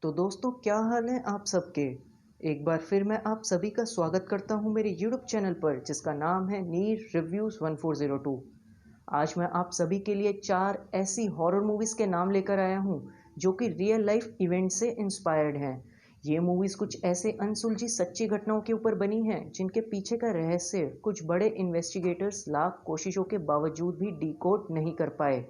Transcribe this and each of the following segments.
तो दोस्तों क्या हाल है आप सबके। एक बार फिर मैं आप सभी का स्वागत करता हूं मेरे यूट्यूब चैनल पर जिसका नाम है नीर रिव्यूज़ 1402। आज मैं आप सभी के लिए 4 ऐसी हॉरर मूवीज़ के नाम लेकर आया हूं जो कि रियल लाइफ इवेंट से इंस्पायर्ड हैं। ये मूवीज़ कुछ ऐसे अनसुलझी सच्ची घटनाओं के ऊपर बनी हैं जिनके पीछे का रहस्य कुछ बड़े इन्वेस्टिगेटर्स लाख कोशिशों के बावजूद भी डिकोड नहीं कर पाए।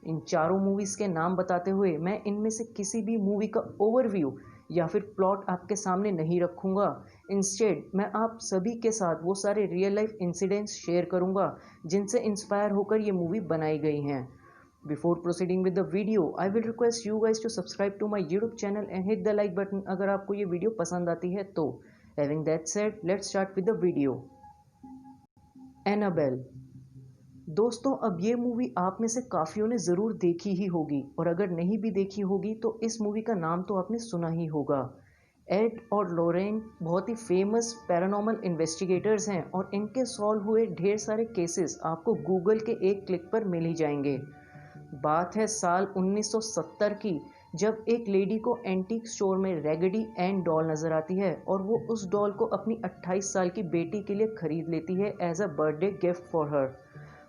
इन चारों मूवीज़ के नाम बताते हुए मैं इनमें से किसी भी मूवी का ओवरव्यू या फिर प्लॉट आपके सामने नहीं रखूँगा। इंस्टेड मैं आप सभी के साथ वो सारे रियल लाइफ इंसिडेंट्स शेयर करूँगा जिनसे इंस्पायर होकर ये मूवी बनाई गई हैं। Before proceeding with the video I will request you guys to subscribe to my YouTube channel and hit the like button अगर आपको ये वीडियो पसंद आती है तो। Having that said let's start with the video. Annabelle. दोस्तों अब ये मूवी आप में से काफ़ियों ने ज़रूर देखी ही होगी और अगर नहीं भी देखी होगी तो इस मूवी का नाम तो आपने सुना ही होगा। एड और लॉरेन बहुत ही फेमस पैरानॉर्मल इन्वेस्टिगेटर्स हैं और इनके सॉल्व हुए ढेर सारे केसेस आपको गूगल के एक क्लिक पर मिल ही जाएंगे। बात है साल 1970 की, जब एक लेडी को एंटीक स्टोर में रैगडी एंड डॉल नज़र आती है और वो उस डॉल को अपनी 28 साल की बेटी के लिए ख़रीद लेती है as a birthday gift for her.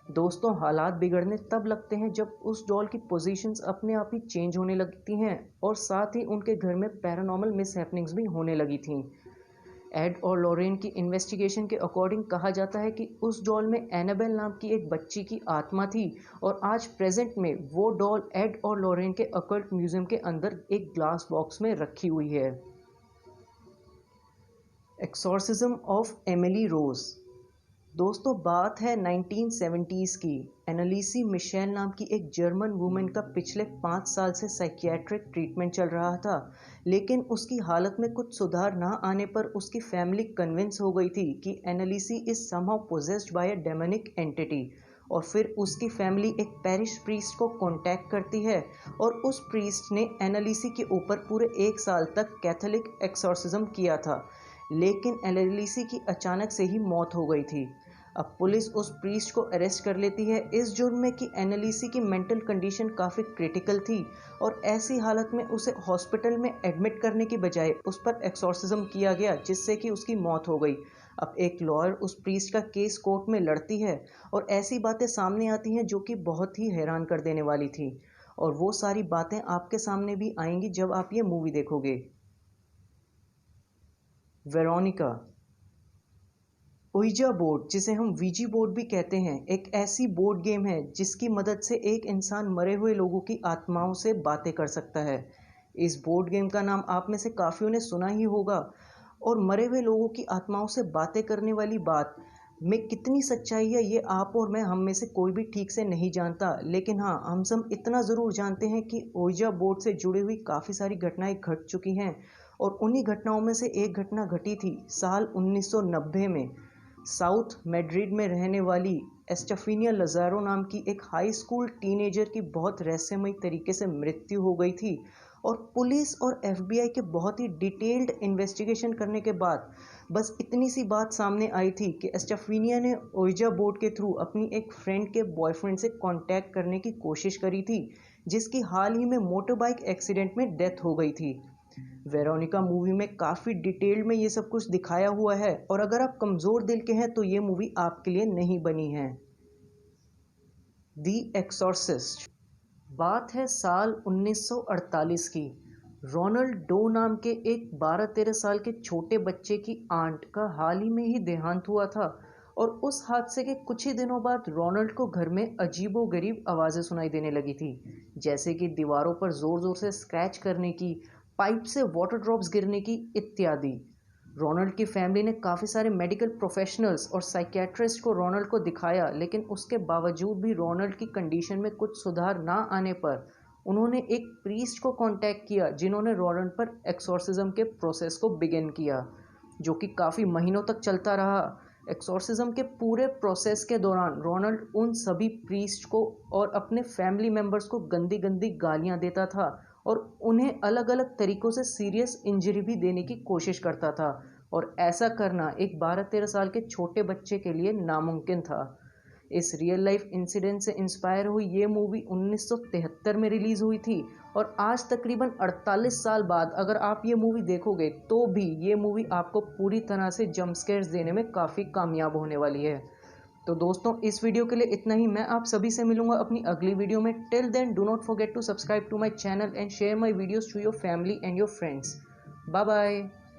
दोस्तों हालात बिगड़ने तब लगते हैं जब उस डॉल की पोजीशंस अपने आप ही चेंज होने लगती हैं और साथ ही उनके घर में पैरानॉर्मल मिसहैपनिंग्स भी होने लगी थीं। एड और लॉरेन की इन्वेस्टिगेशन के अकॉर्डिंग कहा जाता है कि उस डॉल में एनाबेल नाम की एक बच्ची की आत्मा थी और आज प्रेजेंट में वो डॉल एड और लॉरेन के अकल्ट म्यूजियम के अंदर एक ग्लास बॉक्स में रखी हुई है। एक्सॉर्सिज्म ऑफ एमिली रोज। दोस्तों बात है 1970s की। एनालिसी मिशेल नाम की एक जर्मन वुमेन का पिछले 5 साल से साइकियाट्रिक ट्रीटमेंट चल रहा था, लेकिन उसकी हालत में कुछ सुधार ना आने पर उसकी फैमिली कन्विंस हो गई थी कि Annaliese is somehow possessed by a demonic entity. और फिर उसकी फैमिली एक पैरिश प्रीस्ट को कांटेक्ट करती है और उस प्रीस्ट ने एनालिसी के ऊपर पूरे 1 साल तक कैथोलिक एक्सॉर्सिज्म किया था, लेकिन एनालिसी की अचानक से ही मौत हो गई थी। अब पुलिस उस प्रीस्ट को अरेस्ट कर लेती है इस जुर्म में कि एनालिसी की मेंटल कंडीशन काफ़ी क्रिटिकल थी और ऐसी हालत में उसे हॉस्पिटल में एडमिट करने की बजाय उस पर एक्सॉर्सिज्म किया गया जिससे कि उसकी मौत हो गई। अब एक लॉयर उस प्रीस्ट का केस कोर्ट में लड़ती है और ऐसी बातें सामने आती हैं जो कि बहुत ही हैरान कर देने वाली थी और वो सारी बातें आपके सामने भी आएंगी जब आप ये मूवी देखोगे। वेरोनिका। ओइजा बोर्ड, जिसे हम वीजी बोर्ड भी कहते हैं, एक ऐसी बोर्ड गेम है जिसकी मदद से एक इंसान मरे हुए लोगों की आत्माओं से बातें कर सकता है। इस बोर्ड गेम का नाम आप में से काफ़ियों ने सुना ही होगा और मरे हुए लोगों की आत्माओं से बातें करने वाली बात में कितनी सच्चाई है ये आप और मैं हम में से कोई भी ठीक से नहीं जानता, लेकिन हाँ हम सब इतना ज़रूर जानते हैं कि ओइजा बोर्ड से जुड़ी हुई काफ़ी सारी घटनाएं घट चुकी हैं और उन्हीं घटनाओं में से एक घटना घटी थी साल 1990 में। साउथ मैड्रिड में रहने वाली एस्टफिनिया लज़ारो नाम की एक हाई स्कूल टीनेजर की बहुत रहस्यमयी तरीके से मृत्यु हो गई थी और पुलिस और एफबीआई के बहुत ही डिटेल्ड इन्वेस्टिगेशन करने के बाद बस इतनी सी बात सामने आई थी कि एस्टफिनिया ने ओइजा बोर्ड के थ्रू अपनी एक फ्रेंड के बॉयफ्रेंड से कांटेक्ट करने की कोशिश करी थी जिसकी हाल ही में मोटर बाइक एक्सीडेंट में डेथ हो गई थी। वेरोनिका मूवी में काफ़ी डिटेल में ये सब कुछ दिखाया हुआ है और अगर आप कमज़ोर दिल के हैं तो ये मूवी आपके लिए नहीं बनी है। दी एक्सॉर्सिस्ट। बात है साल 1948 की। रोनाल्ड डो नाम के एक 12-13 साल के छोटे बच्चे की आंट का हाल ही में ही देहांत हुआ था और उस हादसे के कुछ ही दिनों बाद रोनाल्ड को घर में अजीबोगरीब आवाज़ें सुनाई देने लगी थी, जैसे कि दीवारों पर ज़ोर ज़ोर से स्क्रैच करने की, पाइप से वाटर ड्रॉप्स गिरने की इत्यादि। रोनाल्ड की फैमिली ने काफ़ी सारे मेडिकल प्रोफेशनल्स और साइकियाट्रिस्ट को रोनाल्ड को दिखाया, लेकिन उसके बावजूद भी रोनाल्ड की कंडीशन में कुछ सुधार ना आने पर उन्होंने एक प्रीस्ट को कांटेक्ट किया जिन्होंने रोनाल्ड पर एक्सॉर्सिज्म के प्रोसेस को बिगिन किया, जो कि काफ़ी महीनों तक चलता रहा। एक्सॉर्सिज्म के पूरे प्रोसेस के दौरान रोनाल्ड उन सभी प्रीस्ट को और अपने फैमिली मेम्बर्स को गंदी गंदी गालियां देता था और उन्हें अलग अलग तरीक़ों से सीरियस इंजरी भी देने की कोशिश करता था और ऐसा करना एक 12-13 साल के छोटे बच्चे के लिए नामुमकिन था। इस रियल लाइफ इंसिडेंट से इंस्पायर हुई ये मूवी 1973 में रिलीज़ हुई थी और आज तकरीबन 48 साल बाद अगर आप ये मूवी देखोगे तो भी ये मूवी आपको पूरी तरह से जंप स्केयर्स देने में काफ़ी कामयाब होने वाली है। तो दोस्तों इस वीडियो के लिए इतना ही। मैं आप सभी से मिलूंगा अपनी अगली वीडियो में। Till then do not forget to subscribe to my channel and share my videos to your family and your friends. Bye bye.